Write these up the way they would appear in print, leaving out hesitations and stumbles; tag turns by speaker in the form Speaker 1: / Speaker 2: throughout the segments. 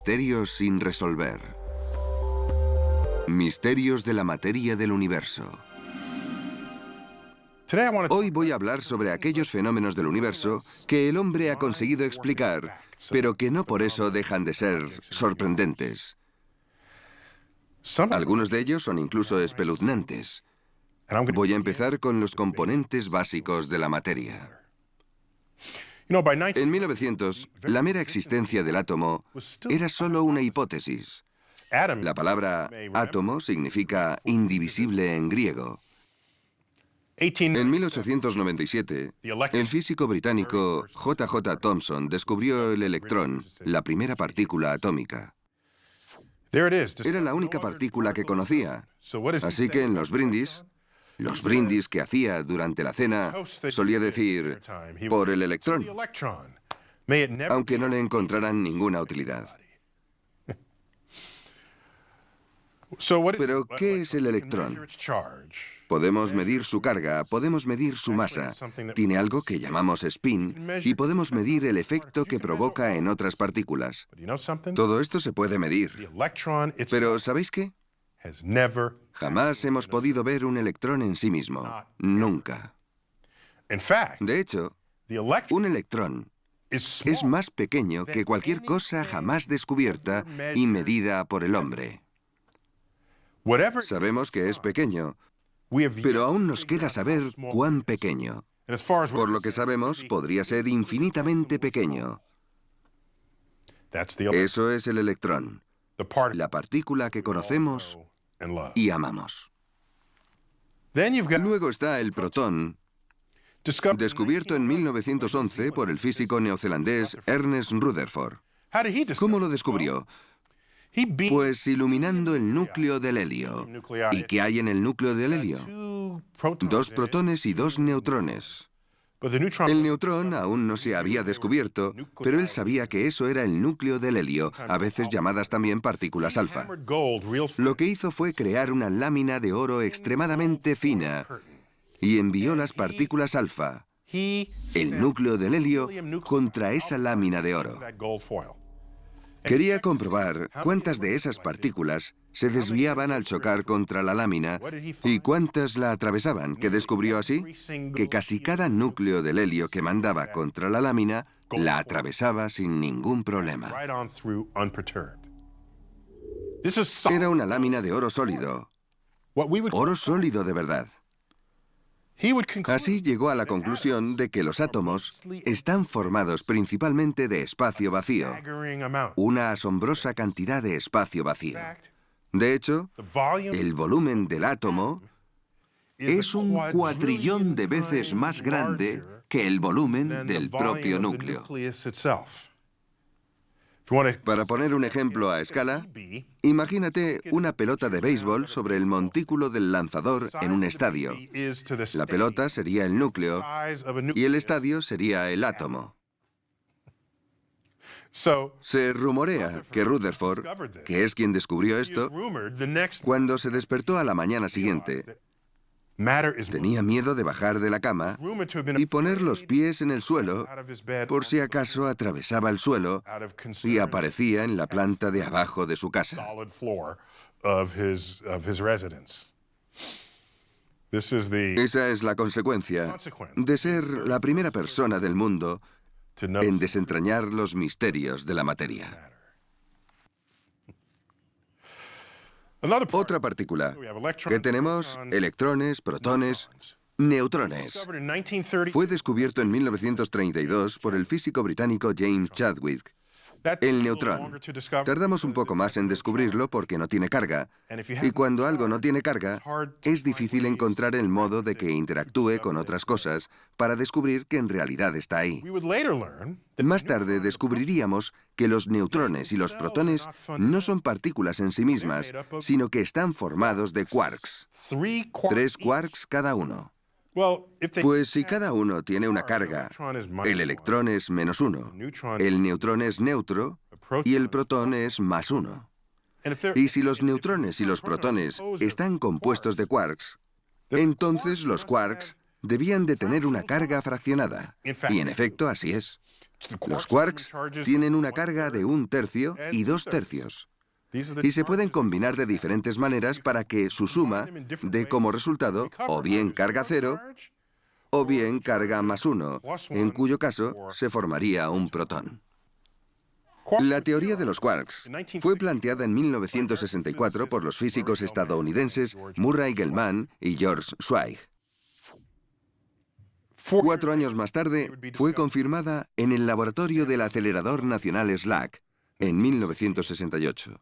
Speaker 1: Misterios sin resolver. Misterios de la materia del universo. Hoy voy a hablar sobre aquellos fenómenos del universo que el hombre ha conseguido explicar, pero que no por eso dejan de ser sorprendentes. Algunos de ellos son incluso espeluznantes. Voy a empezar con los componentes básicos de la materia. En 1900, la mera existencia del átomo era solo una hipótesis. La palabra átomo significa indivisible en griego. En 1897, el físico británico J.J. Thomson descubrió el electrón, la primera partícula atómica. Era la única partícula que conocía, así que en los brindis que hacía durante la cena, solía decir, por el electrón, aunque no le encontraran ninguna utilidad. Pero, ¿qué es el electrón? Podemos medir su carga, podemos medir su masa. Tiene algo que llamamos spin y podemos medir el efecto que provoca en otras partículas. Todo esto se puede medir. Pero, ¿sabéis qué? Jamás hemos podido ver un electrón en sí mismo. Nunca. De hecho, un electrón es más pequeño que cualquier cosa jamás descubierta y medida por el hombre. Sabemos que es pequeño, pero aún nos queda saber cuán pequeño. Por lo que sabemos, podría ser infinitamente pequeño. Eso es el electrón, la partícula que conocemos y amamos. Luego está el protón, descubierto en 1911 por el físico neozelandés Ernest Rutherford. ¿Cómo lo descubrió? Pues iluminando el núcleo del helio. ¿Y qué hay en el núcleo del helio? 2 protones y 2 neutrones. El neutrón aún no se había descubierto, pero él sabía que eso era el núcleo del helio, a veces llamadas también partículas alfa. Lo que hizo fue crear una lámina de oro extremadamente fina y envió las partículas alfa, el núcleo del helio, contra esa lámina de oro. Quería comprobar cuántas de esas partículas se desviaban al chocar contra la lámina y cuántas la atravesaban, que descubrió así que casi cada núcleo del helio que mandaba contra la lámina la atravesaba sin ningún problema. Era una lámina de oro sólido de verdad. Así llegó a la conclusión de que los átomos están formados principalmente de espacio vacío, una asombrosa cantidad de espacio vacío. De hecho, el volumen del átomo es un cuatrillón de veces más grande que el volumen del propio núcleo. Para poner un ejemplo a escala, imagínate una pelota de béisbol sobre el montículo del lanzador en un estadio. La pelota sería el núcleo y el estadio sería el átomo. Se rumorea que Rutherford, que es quien descubrió esto, cuando se despertó a la mañana siguiente, tenía miedo de bajar de la cama y poner los pies en el suelo por si acaso atravesaba el suelo y aparecía en la planta de abajo de su casa. Esa es la consecuencia de ser la primera persona del mundo en desentrañar los misterios de la materia. Otra partícula que tenemos: electrones, protones, neutrones. Fue descubierto en 1932 por el físico británico James Chadwick. El neutrón. Tardamos un poco más en descubrirlo porque no tiene carga. Y cuando algo no tiene carga, es difícil encontrar el modo de que interactúe con otras cosas para descubrir que en realidad está ahí. Más tarde descubriríamos que los neutrones y los protones no son partículas en sí mismas, sino que están formados de quarks. 3 quarks cada uno. Pues si cada uno tiene una carga, el electrón es -1, el neutrón es neutro y el protón es +1. Y si los neutrones y los protones están compuestos de quarks, entonces los quarks debían de tener una carga fraccionada. Y en efecto, así es. Los quarks tienen una carga de 1/3 y 2/3. Y se pueden combinar de diferentes maneras para que su suma dé como resultado o bien carga cero o bien carga +1, en cuyo caso se formaría un protón. La teoría de los quarks fue planteada en 1964 por los físicos estadounidenses Murray Gell-Mann y George Zweig. 4 años más tarde, fue confirmada en el laboratorio del acelerador nacional SLAC, en 1968.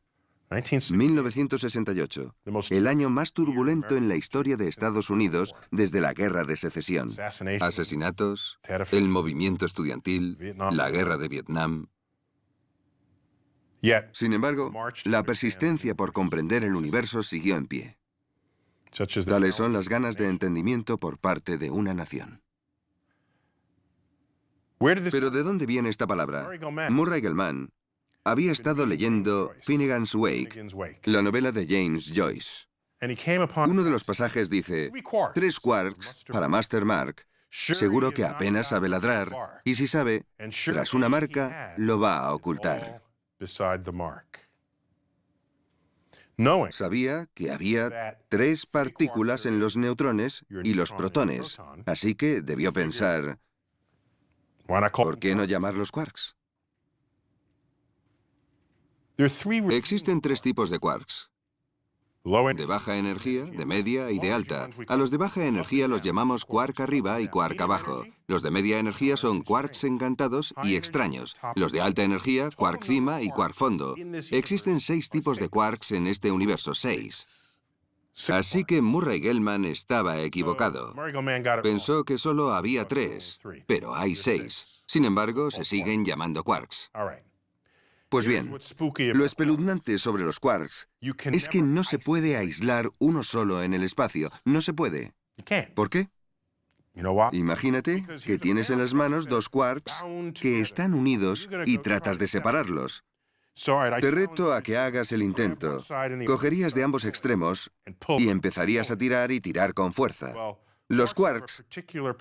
Speaker 1: 1968, el año más turbulento en la historia de Estados Unidos desde la Guerra de Secesión. Asesinatos, el movimiento estudiantil, la Guerra de Vietnam. Sin embargo, la persistencia por comprender el universo siguió en pie. Tales son las ganas de entendimiento por parte de una nación. ¿Pero de dónde viene esta palabra? Murray Gell-Mann había estado leyendo Finnegan's Wake, la novela de James Joyce. Uno de los pasajes dice: 3 quarks para Master Mark. Seguro que apenas sabe ladrar, y si sabe, tras una marca, lo va a ocultar. Sabía que había 3 partículas en los neutrones y los protones, así que debió pensar: ¿por qué no llamarlos quarks? Existen 3 tipos de quarks: de baja energía, de media y de alta. A los de baja energía los llamamos quark arriba y quark abajo. Los de media energía son quarks encantados y extraños. Los de alta energía, quark cima y quark fondo. Existen 6 tipos de quarks en este universo, 6. Así que Murray Gell-Mann estaba equivocado. Pensó que solo había 3, pero hay 6. Sin embargo, se siguen llamando quarks. Pues bien, lo espeluznante sobre los quarks es que no se puede aislar uno solo en el espacio. No se puede. ¿Por qué? Imagínate que tienes en las manos 2 quarks que están unidos y tratas de separarlos. Te reto a que hagas el intento. Cogerías de ambos extremos y empezarías a tirar y tirar con fuerza. Los quarks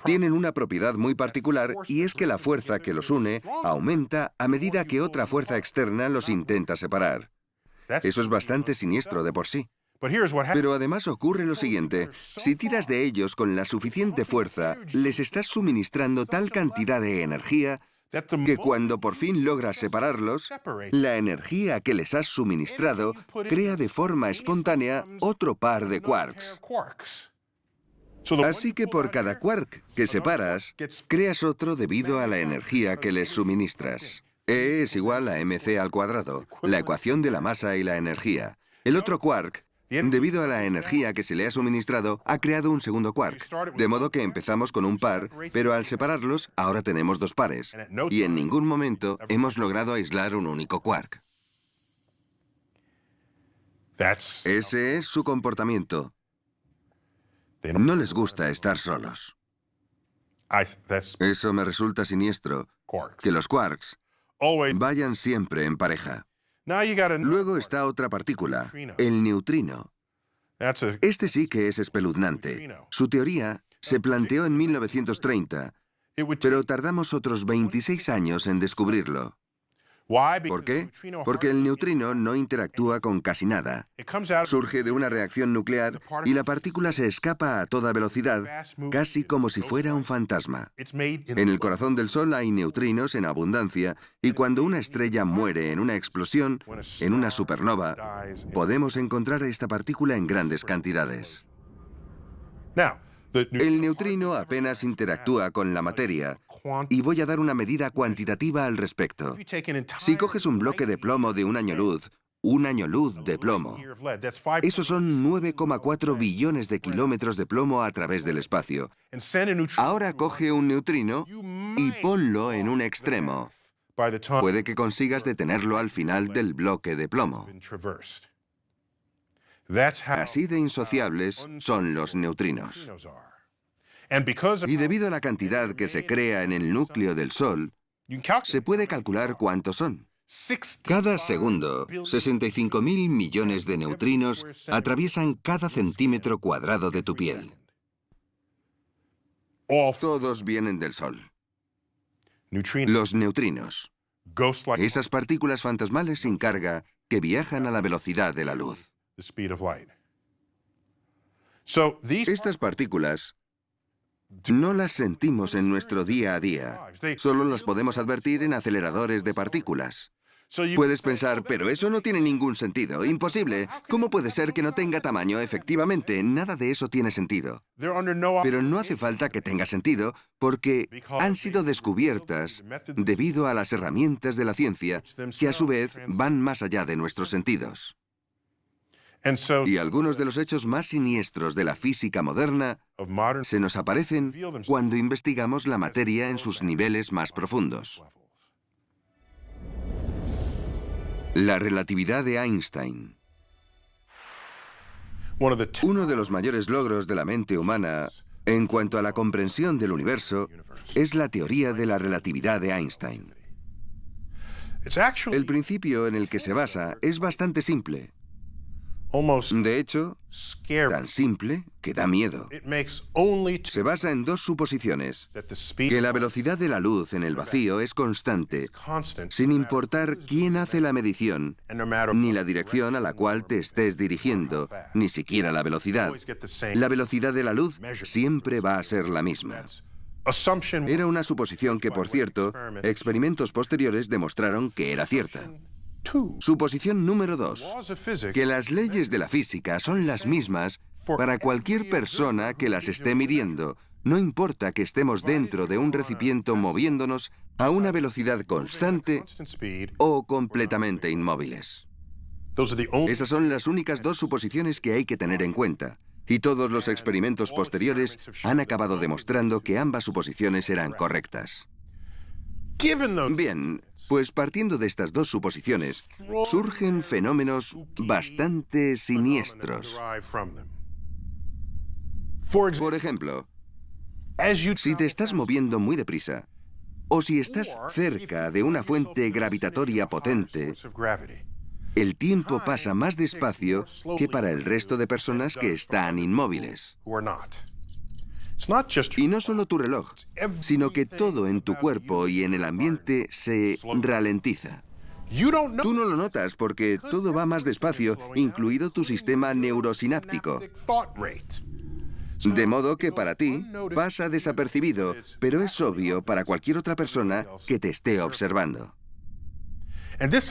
Speaker 1: tienen una propiedad muy particular, y es que la fuerza que los une aumenta a medida que otra fuerza externa los intenta separar. Eso es bastante siniestro de por sí. Pero además ocurre lo siguiente: si tiras de ellos con la suficiente fuerza, les estás suministrando tal cantidad de energía que cuando por fin logras separarlos, la energía que les has suministrado crea de forma espontánea otro par de quarks. Así que por cada quark que separas, creas otro debido a la energía que les suministras. E es igual a mc², la ecuación de la masa y la energía. El otro quark, debido a la energía que se le ha suministrado, ha creado un segundo quark. De modo que empezamos con un par, pero al separarlos, ahora tenemos 2 pares. Y en ningún momento hemos logrado aislar un único quark. Ese es su comportamiento. No les gusta estar solos. Eso me resulta siniestro, que los quarks vayan siempre en pareja. Luego está otra partícula, el neutrino. Este sí que es espeluznante. Su teoría se planteó en 1930, pero tardamos otros 26 años en descubrirlo. ¿Por qué? Porque el neutrino no interactúa con casi nada. Surge de una reacción nuclear y la partícula se escapa a toda velocidad, casi como si fuera un fantasma. En el corazón del Sol hay neutrinos en abundancia, y cuando una estrella muere en una explosión, en una supernova, podemos encontrar esta partícula en grandes cantidades. El neutrino apenas interactúa con la materia, y voy a dar una medida cuantitativa al respecto. Si coges un bloque de plomo de un año luz de plomo, esos son 9,4 billones de kilómetros de plomo a través del espacio. Ahora coge un neutrino y ponlo en un extremo. Puede que consigas detenerlo al final del bloque de plomo. Así de insociables son los neutrinos. Y debido a la cantidad que se crea en el núcleo del Sol, se puede calcular cuántos son. Cada segundo, 65.000 millones de neutrinos atraviesan cada centímetro cuadrado de tu piel. Todos vienen del Sol. Los neutrinos. Esas partículas fantasmales sin carga que viajan a la velocidad de la luz. Estas partículas no las sentimos en nuestro día a día. Solo las podemos advertir en aceleradores de partículas. Puedes pensar, pero eso no tiene ningún sentido. Imposible. ¿Cómo puede ser que no tenga tamaño? Efectivamente, nada de eso tiene sentido. Pero no hace falta que tenga sentido porque han sido descubiertas debido a las herramientas de la ciencia que a su vez van más allá de nuestros sentidos. Y algunos de los hechos más siniestros de la física moderna se nos aparecen cuando investigamos la materia en sus niveles más profundos. La relatividad de Einstein. Uno de los mayores logros de la mente humana en cuanto a la comprensión del universo es la teoría de la relatividad de Einstein. El principio en el que se basa es bastante simple. De hecho, tan simple que da miedo. Se basa en dos suposiciones: que la velocidad de la luz en el vacío es constante, sin importar quién hace la medición, ni la dirección a la cual te estés dirigiendo, ni siquiera la velocidad. La velocidad de la luz siempre va a ser la misma. Era una suposición que, por cierto, experimentos posteriores demostraron que era cierta. Suposición número 2. Que las leyes de la física son las mismas para cualquier persona que las esté midiendo. No importa que estemos dentro de un recipiente moviéndonos a una velocidad constante o completamente inmóviles. Esas son las únicas dos suposiciones que hay que tener en cuenta. Y todos los experimentos posteriores han acabado demostrando que ambas suposiciones eran correctas. Bien, pues partiendo de estas dos suposiciones, surgen fenómenos bastante siniestros. Por ejemplo, si te estás moviendo muy deprisa, o si estás cerca de una fuente gravitatoria potente, el tiempo pasa más despacio que para el resto de personas que están inmóviles. Y no solo tu reloj, sino que todo en tu cuerpo y en el ambiente se ralentiza. Tú no lo notas porque todo va más despacio, incluido tu sistema neurosináptico. De modo que para ti pasa desapercibido, pero es obvio para cualquier otra persona que te esté observando.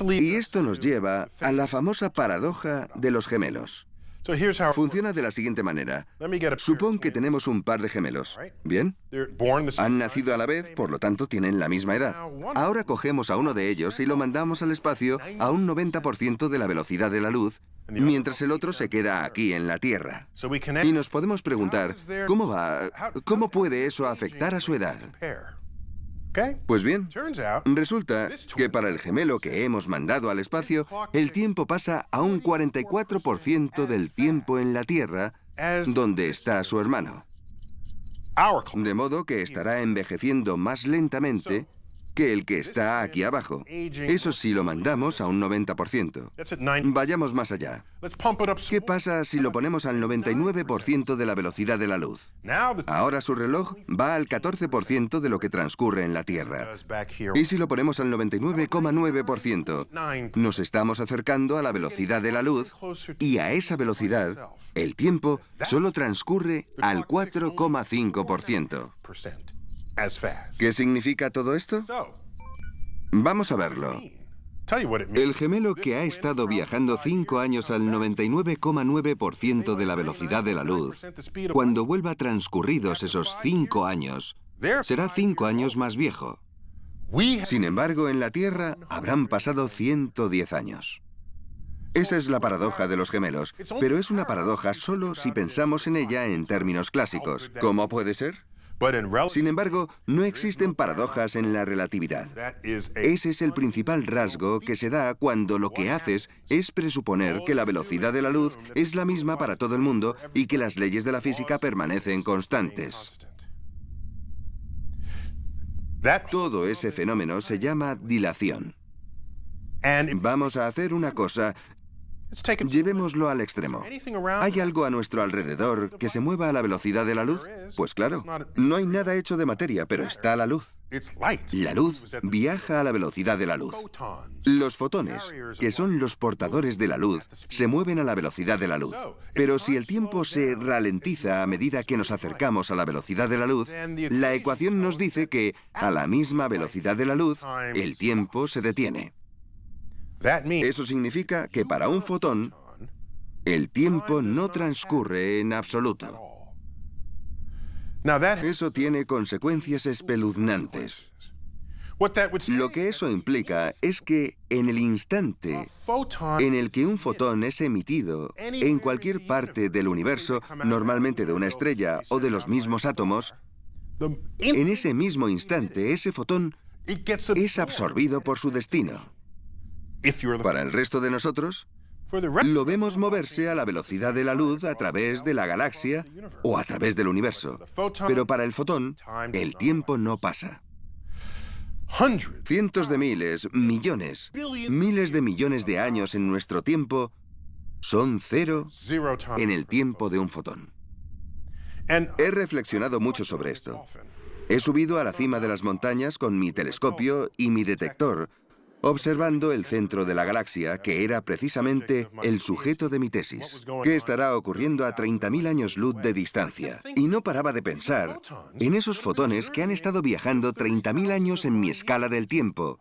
Speaker 1: Y esto nos lleva a la famosa paradoja de los gemelos. Funciona de la siguiente manera. Supón que tenemos un par de gemelos. ¿Bien? Han nacido a la vez, por lo tanto tienen la misma edad. Ahora cogemos a uno de ellos y lo mandamos al espacio a un 90% de la velocidad de la luz, mientras el otro se queda aquí en la Tierra. Y nos podemos preguntar, ¿cómo va? ¿Cómo puede eso afectar a su edad? Pues bien, resulta que para el gemelo que hemos mandado al espacio, el tiempo pasa a un 44% del tiempo en la Tierra, donde está su hermano. De modo que estará envejeciendo más lentamente que el que está aquí abajo. Eso sí lo mandamos a un 90%. Vayamos más allá. ¿Qué pasa si lo ponemos al 99% de la velocidad de la luz? Ahora su reloj va al 14% de lo que transcurre en la Tierra. ¿Y si lo ponemos al 99,9%? Nos estamos acercando a la velocidad de la luz y a esa velocidad el tiempo solo transcurre al 4,5%. ¿Qué significa todo esto? Vamos a verlo. El gemelo que ha estado viajando 5 años al 99,9% de la velocidad de la luz, cuando vuelva transcurridos esos 5 años, será 5 años más viejo. Sin embargo, en la Tierra habrán pasado 110 años. Esa es la paradoja de los gemelos, pero es una paradoja solo si pensamos en ella en términos clásicos. ¿Cómo puede ser? Sin embargo, no existen paradojas en la relatividad. Ese es el principal rasgo que se da cuando lo que haces es presuponer que la velocidad de la luz es la misma para todo el mundo y que las leyes de la física permanecen constantes. Todo ese fenómeno se llama dilación. Vamos a hacer una cosa. Llevémoslo al extremo. ¿Hay algo a nuestro alrededor que se mueva a la velocidad de la luz? Pues claro, no hay nada hecho de materia, pero está la luz. La luz viaja a la velocidad de la luz. Los fotones, que son los portadores de la luz, se mueven a la velocidad de la luz. Pero si el tiempo se ralentiza a medida que nos acercamos a la velocidad de la luz, la ecuación nos dice que, a la misma velocidad de la luz, el tiempo se detiene. Eso significa que para un fotón, el tiempo no transcurre en absoluto. Eso tiene consecuencias espeluznantes. Lo que eso implica es que en el instante en el que un fotón es emitido en cualquier parte del universo, normalmente de una estrella o de los mismos átomos, en ese mismo instante ese fotón es absorbido por su destino. Para el resto de nosotros, lo vemos moverse a la velocidad de la luz a través de la galaxia o a través del universo. Pero para el fotón, el tiempo no pasa. Cientos de miles, millones, miles de millones de años en nuestro tiempo son cero en el tiempo de un fotón. He reflexionado mucho sobre esto. He subido a la cima de las montañas con mi telescopio y mi detector, observando el centro de la galaxia, que era precisamente el sujeto de mi tesis. ¿Qué estará ocurriendo a 30.000 años luz de distancia? Y no paraba de pensar en esos fotones que han estado viajando 30.000 años en mi escala del tiempo,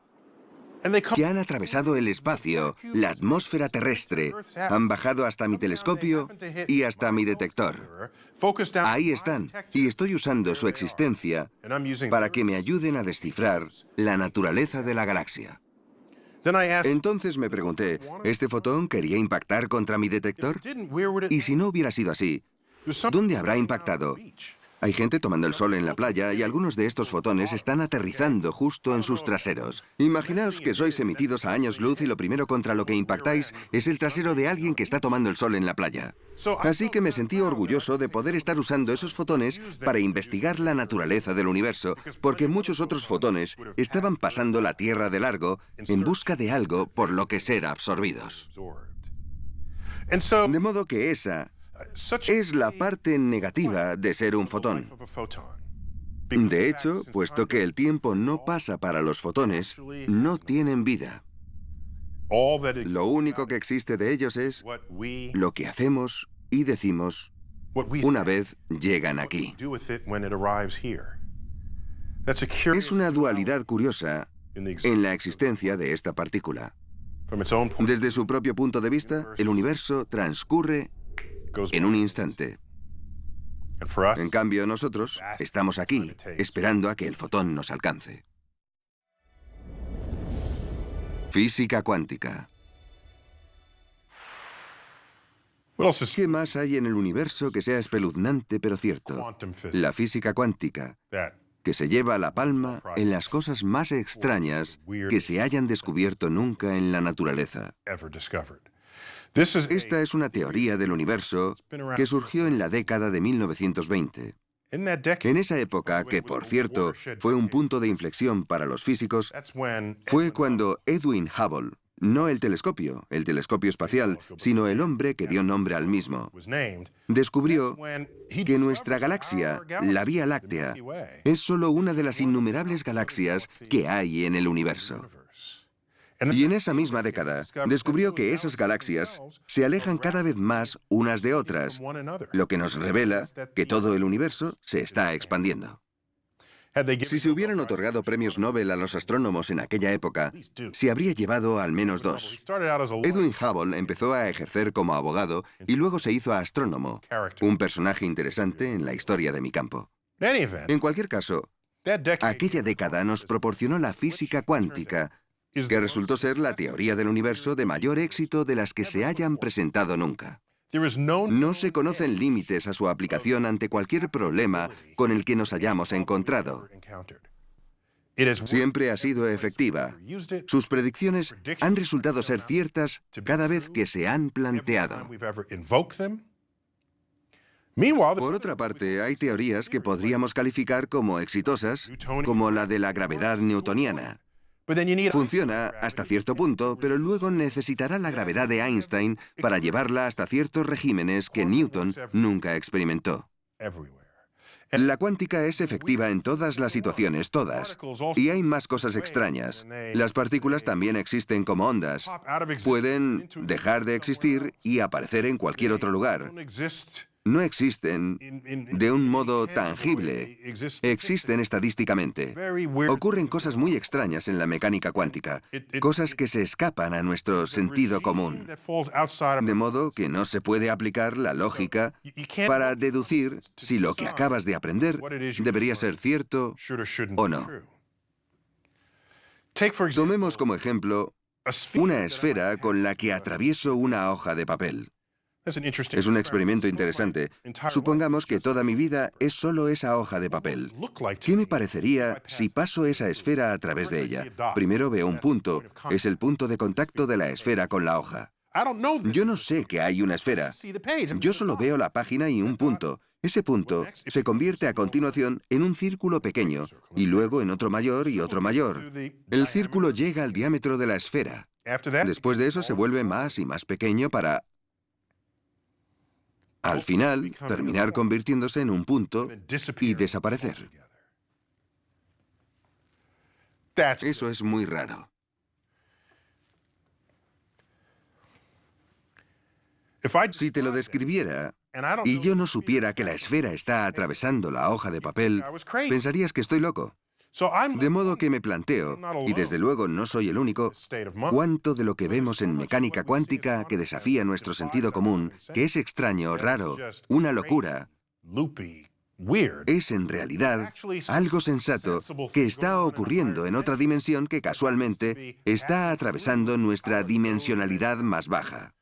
Speaker 1: que han atravesado el espacio, la atmósfera terrestre, han bajado hasta mi telescopio y hasta mi detector. Ahí están, y estoy usando su existencia para que me ayuden a descifrar la naturaleza de la galaxia. Entonces me pregunté, ¿este fotón quería impactar contra mi detector? Y si no hubiera sido así, ¿dónde habrá impactado? Hay gente tomando el sol en la playa y algunos de estos fotones están aterrizando justo en sus traseros. Imaginaos que sois emitidos a años luz y lo primero contra lo que impactáis es el trasero de alguien que está tomando el sol en la playa. Así que me sentí orgulloso de poder estar usando esos fotones para investigar la naturaleza del universo, porque muchos otros fotones estaban pasando la Tierra de largo en busca de algo por lo que ser absorbidos. De modo que esa es la parte negativa de ser un fotón. De hecho, puesto que el tiempo no pasa para los fotones, no tienen vida. Lo único que existe de ellos es lo que hacemos y decimos una vez llegan aquí. Es una dualidad curiosa en la existencia de esta partícula. Desde su propio punto de vista, el universo transcurre en un instante. En cambio, nosotros estamos aquí, esperando a que el fotón nos alcance. Física cuántica. ¿Qué más hay en el universo que sea espeluznante pero cierto? La física cuántica, que se lleva la palma en las cosas más extrañas que se hayan descubierto nunca en la naturaleza. Esta es una teoría del universo que surgió en la década de 1920. En esa época, que por cierto fue un punto de inflexión para los físicos, fue cuando Edwin Hubble, no el telescopio espacial, sino el hombre que dio nombre al mismo, descubrió que nuestra galaxia, la Vía Láctea, es solo una de las innumerables galaxias que hay en el universo. Y en esa misma década, descubrió que esas galaxias se alejan cada vez más unas de otras, lo que nos revela que todo el universo se está expandiendo. Si se hubieran otorgado premios Nobel a los astrónomos en aquella época, se habría llevado al menos 2. Edwin Hubble empezó a ejercer como abogado y luego se hizo astrónomo, un personaje interesante en la historia de mi campo. En cualquier caso, aquella década nos proporcionó la física cuántica, que resultó ser la teoría del universo de mayor éxito de las que se hayan presentado nunca. No se conocen límites a su aplicación ante cualquier problema con el que nos hayamos encontrado. Siempre ha sido efectiva. Sus predicciones han resultado ser ciertas cada vez que se han planteado. Por otra parte, hay teorías que podríamos calificar como exitosas, como la de la gravedad newtoniana. Funciona hasta cierto punto, pero luego necesitará la gravedad de Einstein para llevarla hasta ciertos regímenes que Newton nunca experimentó. La cuántica es efectiva en todas las situaciones, todas. Y hay más cosas extrañas. Las partículas también existen como ondas. Pueden dejar de existir y aparecer en cualquier otro lugar. No existen de un modo tangible. Existen estadísticamente. Ocurren cosas muy extrañas en la mecánica cuántica, cosas que se escapan a nuestro sentido común. De modo que no se puede aplicar la lógica para deducir si lo que acabas de aprender debería ser cierto o no. Tomemos como ejemplo una esfera con la que atravieso una hoja de papel. Es un experimento interesante. Supongamos que toda mi vida es solo esa hoja de papel. ¿Qué me parecería si paso esa esfera a través de ella? Primero veo un punto. Es el punto de contacto de la esfera con la hoja. Yo no sé que hay una esfera. Yo solo veo la página y un punto. Ese punto se convierte a continuación en un círculo pequeño y luego en otro mayor y otro mayor. El círculo llega al diámetro de la esfera. Después de eso se vuelve más y más pequeño para, al final, terminar convirtiéndose en un punto y desaparecer. Eso es muy raro. Si te lo describiera y yo no supiera que la esfera está atravesando la hoja de papel, pensarías que estoy loco. De modo que me planteo, y desde luego no soy el único, cuánto de lo que vemos en mecánica cuántica que desafía nuestro sentido común, que es extraño, raro, una locura, es en realidad algo sensato que está ocurriendo en otra dimensión que casualmente está atravesando nuestra dimensionalidad más baja.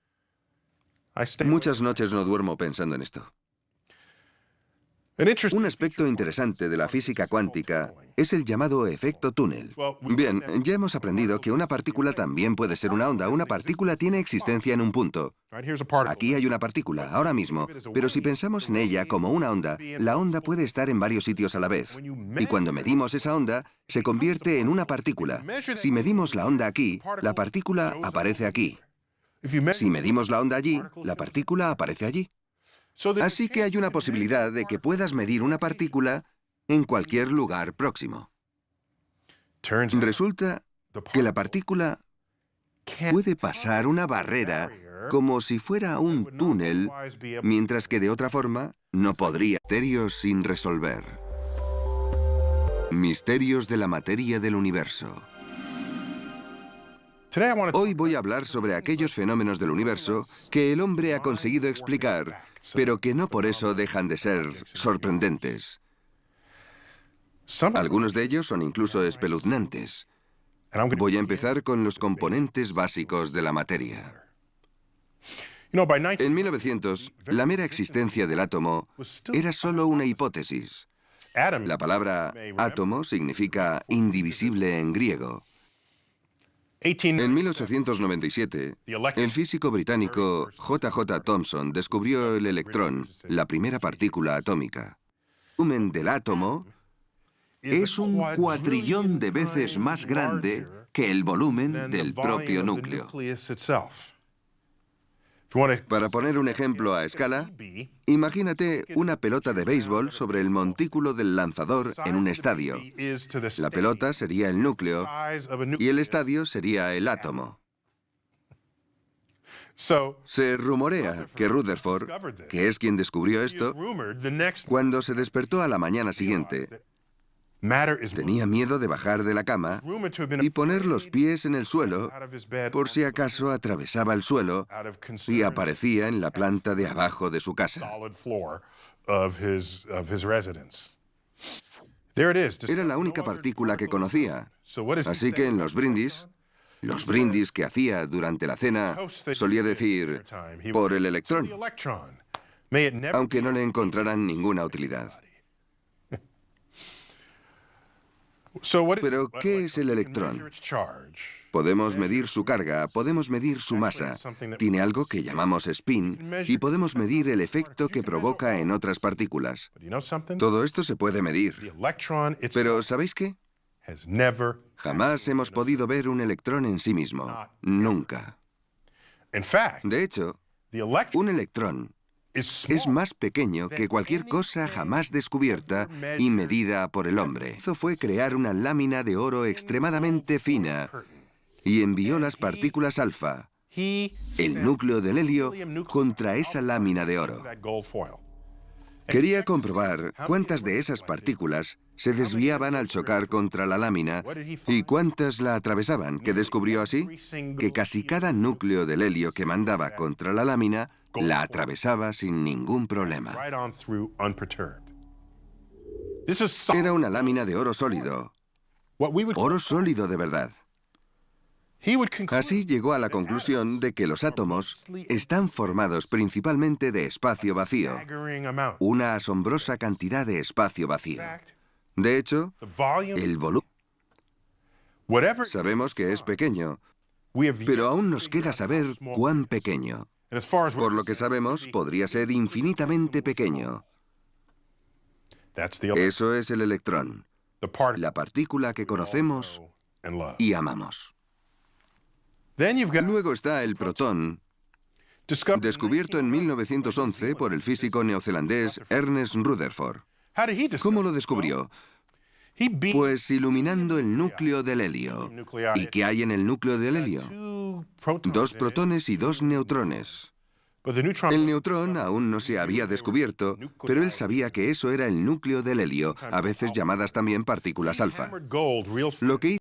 Speaker 1: Muchas noches no duermo pensando en esto. Un aspecto interesante de la física cuántica es el llamado efecto túnel. Bien, ya hemos aprendido que una partícula también puede ser una onda. Una partícula tiene existencia en un punto. Aquí hay una partícula, ahora mismo, pero si pensamos en ella como una onda, la onda puede estar en varios sitios a la vez. Y cuando medimos esa onda, se convierte en una partícula. Si medimos la onda aquí, la partícula aparece aquí. Si medimos la onda allí, la partícula aparece allí. Así que hay una posibilidad de que puedas medir una partícula en cualquier lugar próximo. Resulta que la partícula puede pasar una barrera como si fuera un túnel, mientras que de otra forma no podría. Misterios sin resolver. Misterios de la materia del universo. Hoy voy a hablar sobre aquellos fenómenos del universo que el hombre ha conseguido explicar, pero que no por eso dejan de ser sorprendentes. Algunos de ellos son incluso espeluznantes. Voy a empezar con los componentes básicos de la materia. En 1900, la mera existencia del átomo era solo una hipótesis. La palabra átomo significa indivisible en griego. En 1897, el físico británico J.J. Thomson descubrió el electrón, la primera partícula atómica. El volumen del átomo es un cuatrillón de veces más grande que el volumen del propio núcleo. Para poner un ejemplo a escala, imagínate una pelota de béisbol sobre el montículo del lanzador en un estadio. La pelota sería el núcleo y el estadio sería el átomo. Se rumorea que Rutherford, que es quien descubrió esto, cuando se despertó a la mañana siguiente, tenía miedo de bajar de la cama y poner los pies en el suelo por si acaso atravesaba el suelo y aparecía en la planta de abajo de su casa. Era la única partícula que conocía, así que en los brindis que hacía durante la cena, solía decir, por el electrón, aunque no le encontraran ninguna utilidad. Pero, ¿qué es el electrón? Podemos medir su carga, podemos medir su masa. Tiene algo que llamamos spin y podemos medir el efecto que provoca en otras partículas. Todo esto se puede medir. Pero, ¿sabéis qué? Jamás hemos podido ver un electrón en sí mismo. Nunca. De hecho, un electrón es más pequeño que cualquier cosa jamás descubierta y medida por el hombre. Hizo fue crear una lámina de oro extremadamente fina y envió las partículas alfa, el núcleo del helio, contra esa lámina de oro. Quería comprobar cuántas de esas partículas se desviaban al chocar contra la lámina y cuántas la atravesaban, que descubrió así que casi cada núcleo del helio que mandaba contra la lámina la atravesaba sin ningún problema. Era una lámina de oro sólido de verdad. Así llegó a la conclusión de que los átomos están formados principalmente de espacio vacío, una asombrosa cantidad de espacio vacío. De hecho, el volumen sabemos que es pequeño, pero aún nos queda saber cuán pequeño. Por lo que sabemos, podría ser infinitamente pequeño. Eso es el electrón, la partícula que conocemos y amamos. Luego está el protón, descubierto en 1911 por el físico neozelandés Ernest Rutherford. ¿Cómo lo descubrió? Pues iluminando el núcleo del helio. ¿Y qué hay en el núcleo del helio? 2 protones y 2 neutrones. El neutrón aún no se había descubierto, pero él sabía que eso era el núcleo del helio, a veces llamadas también partículas alfa. Lo que